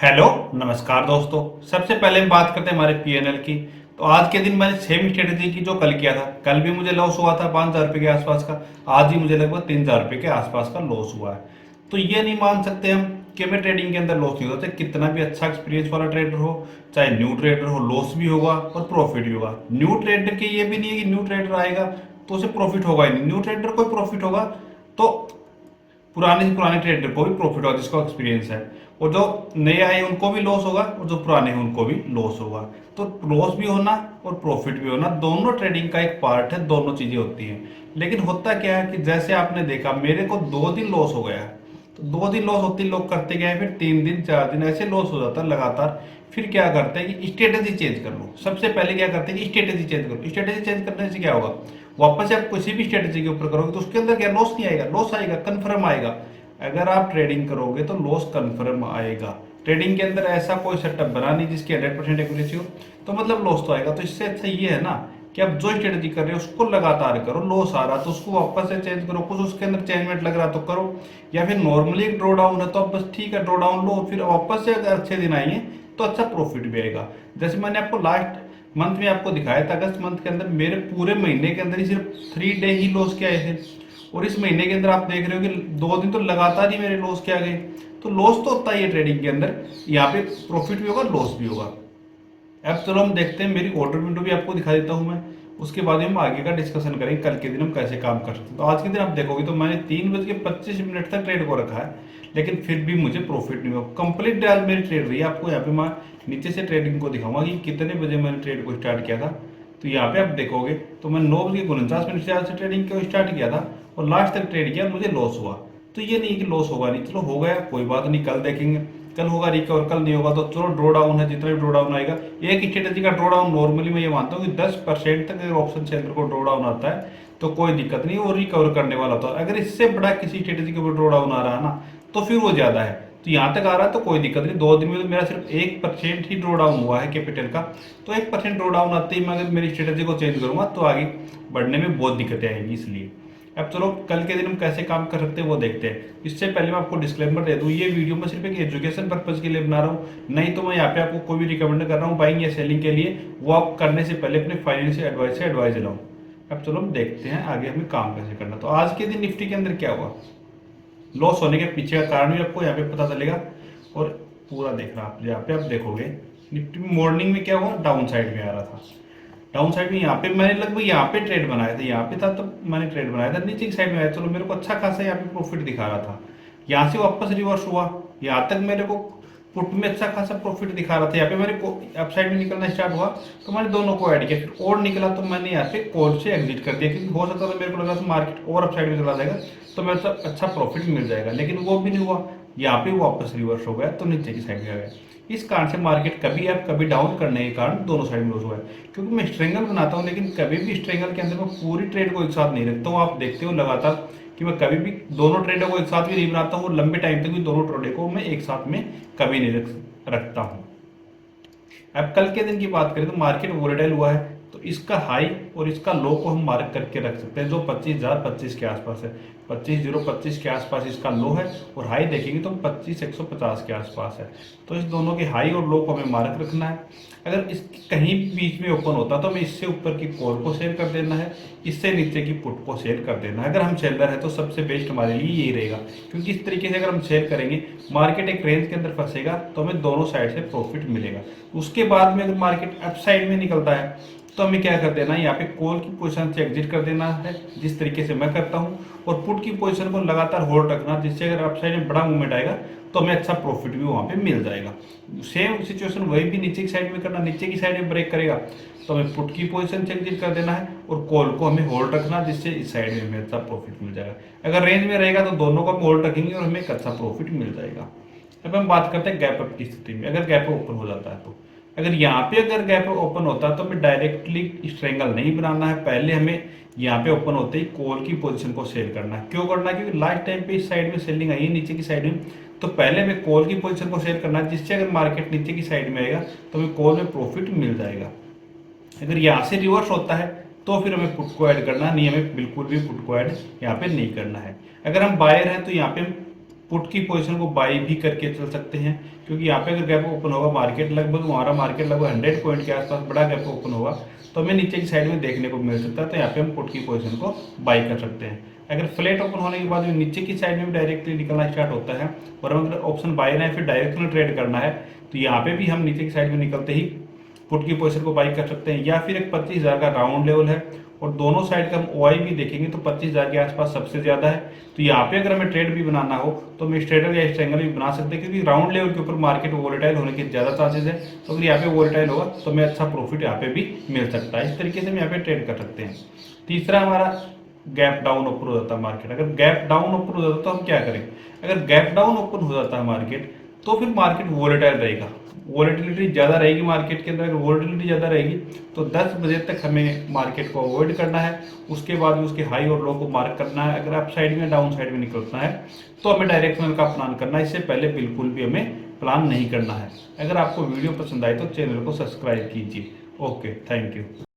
Hello नमस्कार दोस्तों। सबसे पहले हम बात करते हैं हमारे पीएनएल की। तो आज के दिन मैंने सेम स्ट्रेटेजी की जो कल किया था। कल भी मुझे लॉस हुआ था 5,000 रुपये के आसपास का। आज ही मुझे लगभग 3,000 रुपये के आसपास का लॉस हुआ है। तो ये नहीं मान सकते हम कि हमें ट्रेडिंग के अंदर लॉस नहीं होता। चाहे कितना भी अच्छा एक्सपीरियंस वाला ट्रेडर हो, चाहे न्यू ट्रेडर हो, लॉस भी होगा और प्रॉफिट भी होगा। न्यू ट्रेडर के ये भी नहीं है कि न्यू ट्रेडर आएगा तो उसे प्रॉफिट होगा ही नहीं। न्यू ट्रेडर को प्रॉफिट होगा तो पुराने से पुराने ट्रेडर को भी प्रॉफिट होगा जिसको एक्सपीरियंस है। और जो नए आए उनको भी लॉस होगा और जो पुराने हैं उनको भी लॉस होगा। तो लॉस भी होना और प्रॉफिट भी होना दोनों ट्रेडिंग का एक पार्ट है, दोनों चीजें होती हैं। लेकिन होता क्या है कि जैसे आपने देखा मेरे को 2 दिन लॉस हो गया। तो 2 दिन लॉस होती लोग करते क्या है, फिर 3 दिन 4 दिन ऐसे लॉस हो जाता है लगातार। फिर क्या करते हैं कि स्ट्रेटेजी चेंज कर लो। सबसे पहले क्या करते हैं कि स्ट्रेटेजी चेंज करो। स्ट्रेटेजी चेंज करने से क्या होगा, वापस से आप किसी भी स्ट्रेटेजी के ऊपर करोगे तो उसके अंदर क्या लॉस नहीं आएगा, लॉस आएगा, कन्फर्म आएगा। अगर आप ट्रेडिंग करोगे तो लॉस कन्फर्म आएगा। ट्रेडिंग के अंदर ऐसा कोई सेटअप बना नहीं जिसकी 100% एक्यूरेसी हो, तो मतलब लॉस तो आएगा। तो इससे अच्छा ये है ना कि आप जो स्ट्रेटेजी कर रहे हो उसको लगातार करो। लॉस आ रहा तो उसको वापस से चेंज करो, कुछ उसके अंदर चेंजमेंट लग रहा तो करो। या फिर नॉर्मली एक ड्रॉ डाउन है तो आप बस ठीक है ड्रॉ डाउन लो, फिर वापस से अगर अच्छे दिन आएंगे तो अच्छा प्रॉफिट भी आएगा। जैसे मैंने आपको लास्ट मंथ में आपको दिखाया था, अगस्त मंथ के अंदर मेरे पूरे महीने के अंदर ही सिर्फ 3 डे ही लॉस के आए थे। और इस महीने के अंदर आप देख रहे हो कि 2 दिन तो लगातार ही मेरे लॉस के आ गए। तो लॉस तो होता ही है ट्रेडिंग के अंदर, यहाँ पे प्रॉफिट भी होगा लॉस भी होगा। अब चलो हम देखते हैं, मेरी ऑर्डर विंडो भी आपको दिखा देता हूँ मैं। उसके बाद हम आगे का डिस्कशन करेंगे कल के दिन हम कैसे काम कर सकते हैं। तो आज के दिन आप देखोगे तो मैंने 3:25 तक ट्रेड को रखा है, लेकिन फिर भी मुझे प्रॉफिट नहीं हुआ। कंप्लीट डाल मेरी ट्रेड रही है। आपको यहाँ पे मैं नीचे से ट्रेडिंग को दिखाऊंगा कि कितने बजे मैंने ट्रेड को स्टार्ट किया था। तो यहाँ पे आप देखोगे तो मैं 9:49 से ट्रेडिंग को स्टार्ट किया था और लास्ट तक ट्रेड किया, मुझे लॉस हुआ। तो ये नहीं कि लॉस होगा नहीं, चलो हो गया कोई बात नहीं, कल देखेंगे। कल होगा रिकवर, कल नहीं होगा तो चलो ड्रॉ डाउन है, जितना भी ड्रॉ डाउन आएगा। एक स्ट्रेटेजी का ड्रॉ डाउन नॉर्मली मैं ये मानता हूँ कि 10% तक अगर ऑप्शन सेलर को ड्रॉ डाउन आता है तो कोई दिक्कत नहीं, वो रिकवर करने वाला होता है। अगर इससे बड़ा किसी स्ट्रेटेजी के ऊपर ड्रॉ डाउन आ रहा है ना तो फिर वो ज्यादा है। तो यहाँ तक आ रहा है तो कोई दिक्कत नहीं। 2 दिन में तो मेरा सिर्फ 1% ही ड्रॉ डाउन हुआ है कैपिटल का। तो 1% ड्रॉ डाउन आते ही मैं अगर मेरी स्ट्रेटेजी को चेंज करूंगा तो आगे बढ़ने में बहुत दिक्कतें आएंगी। इसलिए अब चलो कल के दिन हम कैसे काम कर सकते हैं वो देखते हैं। इससे पहले मैं आपको डिस्क्लेमर दे दूं, ये वीडियो मैं सिर्फ एक एजुकेशन पर्पज के लिए बना रहा हूँ, नहीं तो मैं यहाँ पे आपको कोई भी रिकमेंड कर रहा हूँ बाइंग या सेलिंग के लिए। वो आप करने से पहले अपने फाइनेंशियल एडवाइस से एडवाइस लाऊं। अब चलो हम देखते हैं आगे हमें काम कैसे करना। तो आज के दिन निफ्टी के अंदर क्या हुआ, लॉस होने के पीछे का कारण भी आपको यहाँ पे पता चलेगा। और पूरा देखना आप, यहाँ पे आप देखोगे निफ्टी में मॉर्निंग में क्या हुआ, डाउन साइड में आ रहा था। डाउन साइड में यहाँ पे मैंने लगभग यहाँ पे ट्रेड बनाया था, यहाँ पे था तो मैंने ट्रेड बनाया था। नीचे की साइड में आया, चलो मेरे को अच्छा खासा यहाँ पे प्रॉफिट दिखा रहा था। यहाँ से वापस रिवर्स हुआ, यहाँ तक मेरे को पुट में अच्छा खासा प्रॉफिट दिखा रहा था। यहाँ पे मेरे को अप साइड में निकलना स्टार्ट हुआ तो मैंने दोनों को ऐड किया। फिर और निकला तो मैंने यहाँ पे कॉल से एग्जिट कर दिया, क्योंकि हो सकता था मेरे को लगा था मार्केट और अप साइड में चला जाएगा तो मेरे को अच्छा प्रॉफिट मिल जाएगा, लेकिन वो भी नहीं हुआ। यहाँ पे वापस रिवर्स हो गया तो नीचे की साइड में आ गया। इस कारण से मार्केट कभी अप कभी डाउन करने के कारण दोनों साइड में लॉस हुआ है। क्योंकि मैं स्ट्रेंगल बनाता हूँ, लेकिन कभी भी स्ट्रेंगल के अंदर मैं पूरी ट्रेड को एक साथ नहीं रखता हूँ। आप देखते हो लगातार कि मैं कभी भी दोनों ट्रेडों को एक साथ भी नहीं बनाता हूँ, और लंबे टाइम तक भी दोनों ट्रेडों को मैं एक साथ में कभी नहीं रखता हूँ। अब कल के दिन की बात करें तो मार्केट वोलेटाइल हुआ है, तो इसका हाई और इसका लो को हम मार्क करके रख सकते हैं, जो 25,025 के आसपास है। 25,025 के आसपास इसका लो है, और हाई देखेंगे तो 25,150 के आसपास है। तो इस दोनों के हाई और लो को हमें मार्क रखना है। अगर इस कहीं बीच में ओपन होता तो हमें इससे ऊपर की कॉल को सेल कर देना है, इससे नीचे की पुट को सेल कर देना है। अगर हम सेलर है तो सबसे बेस्ट हमारे लिए यही रहेगा, क्योंकि इस तरीके से अगर हम सेल करेंगे मार्केट एक रेंज के अंदर फंसेगा तो हमें दोनों साइड से प्रॉफिट मिलेगा। उसके बाद में अगर मार्केट अप साइड में निकलता है तो हमें क्या कर देना है, यहाँ पे कॉल की पोजीशन से एग्जिट कर देना है, जिस तरीके से मैं करता हूँ। और पुट की पोजीशन को लगातार होल्ड रखना, जिससे अगर अप साइड में बड़ा मूवमेंट आएगा तो हमें अच्छा प्रॉफिट भी वहाँ पे मिल जाएगा। सेम सिचुएशन वही भी नीचे की साइड में करना, नीचे की साइड में ब्रेक करेगा तो हमें पुट की पोजीशन से एग्जिट कर देना है, और कॉल को हमें होल्ड रखना, जिससे इस साइड में हमें अच्छा प्रॉफिट मिल जाएगा। अगर रेंज में रहेगा तो दोनों को हम होल्ड रखेंगे और हमें एक अच्छा प्रॉफिट मिल जाएगा। अब हम बात करते हैं गैप अप की स्थिति में। अगर गैप ओपन हो जाता है तो अगर यहाँ पे अगर गैप ओपन होता है तो हमें डायरेक्टली स्ट्रेंगल नहीं बनाना है, पहले हमें यहाँ पे ओपन होते ही कॉल की पोजीशन को सेल करना है। क्यों करना है, क्योंकि लास्ट टाइम पे इस साइड में सेलिंग आई है नीचे की साइड में, तो पहले हमें कॉल की पोजीशन को सेल करना है, जिससे अगर मार्केट नीचे की साइड में आएगा तो हमें कॉल में प्रॉफिट मिल जाएगा। अगर यहाँ से रिवर्स होता है तो फिर हमें पुट को ऐड करना नहीं, हमें बिल्कुल भी पुट को ऐड यहाँ पे नहीं करना है। अगर हम बायर हैं तो यहाँ पे पुट की पोजीशन को बाई भी करके चल सकते हैं, क्योंकि यहाँ पे अगर गैप ओपन होगा मार्केट लगभग हमारा मार्केट लगभग 100 पॉइंट के आसपास बड़ा गैप ओपन होगा तो हमें नीचे की साइड में देखने को मिल सकता है, तो यहाँ पे हम पुट की पोजीशन को बाई कर सकते हैं। अगर फ्लैट ओपन होने के बाद में नीचे की साइड में भी डायरेक्टली निकलना स्टार्ट होता है और हम अगर ऑप्शन बाय ना है फिर डायरेक्शनल ट्रेड करना है, तो यहाँ पे भी हम नीचे की साइड में निकलते ही पुट की पोजीशन को बाई कर सकते हैं। या फिर एक 25,000 का राउंड लेवल है और दोनों साइड का हम ओआई भी देखेंगे तो 25,000 के आसपास सबसे ज़्यादा है, तो यहाँ पे अगर हमें ट्रेड भी बनाना हो तो हम स्ट्रेडर या स्ट्रैंगल भी बना सकते हैं, क्योंकि राउंड लेवल के ऊपर मार्केट वोलेटाइल होने के ज़्यादा चांसेस है। तो अगर यहाँ पे वोलेटाइल होगा तो हमें अच्छा प्रॉफिट यहाँ पे भी मिल सकता है। इस तरीके से हम यहाँ पे ट्रेड कर सकते हैं। तीसरा हमारा गैप डाउन ऊपर हो जाता है मार्केट। अगर गैप डाउन ऊपर हो जाता तो हम क्या करें, अगर गैप डाउन ओपन हो जाता है मार्केट तो फिर मार्केट वोलेटाइल रहेगा, वोलेटिलिटी ज़्यादा रहेगी मार्केट के अंदर। अगर वोलेटिलिटी ज़्यादा रहेगी तो 10 बजे तक हमें मार्केट को अवॉइड करना है, उसके बाद उसके हाई और लो को मार्क करना है। अगर अप साइड में डाउन साइड में निकलना है तो हमें डायरेक्शनल का प्लान करना है, इससे पहले बिल्कुल भी हमें प्लान नहीं करना है। अगर आपको वीडियो पसंद आए तो चैनल को सब्सक्राइब कीजिए। Okay, thank you.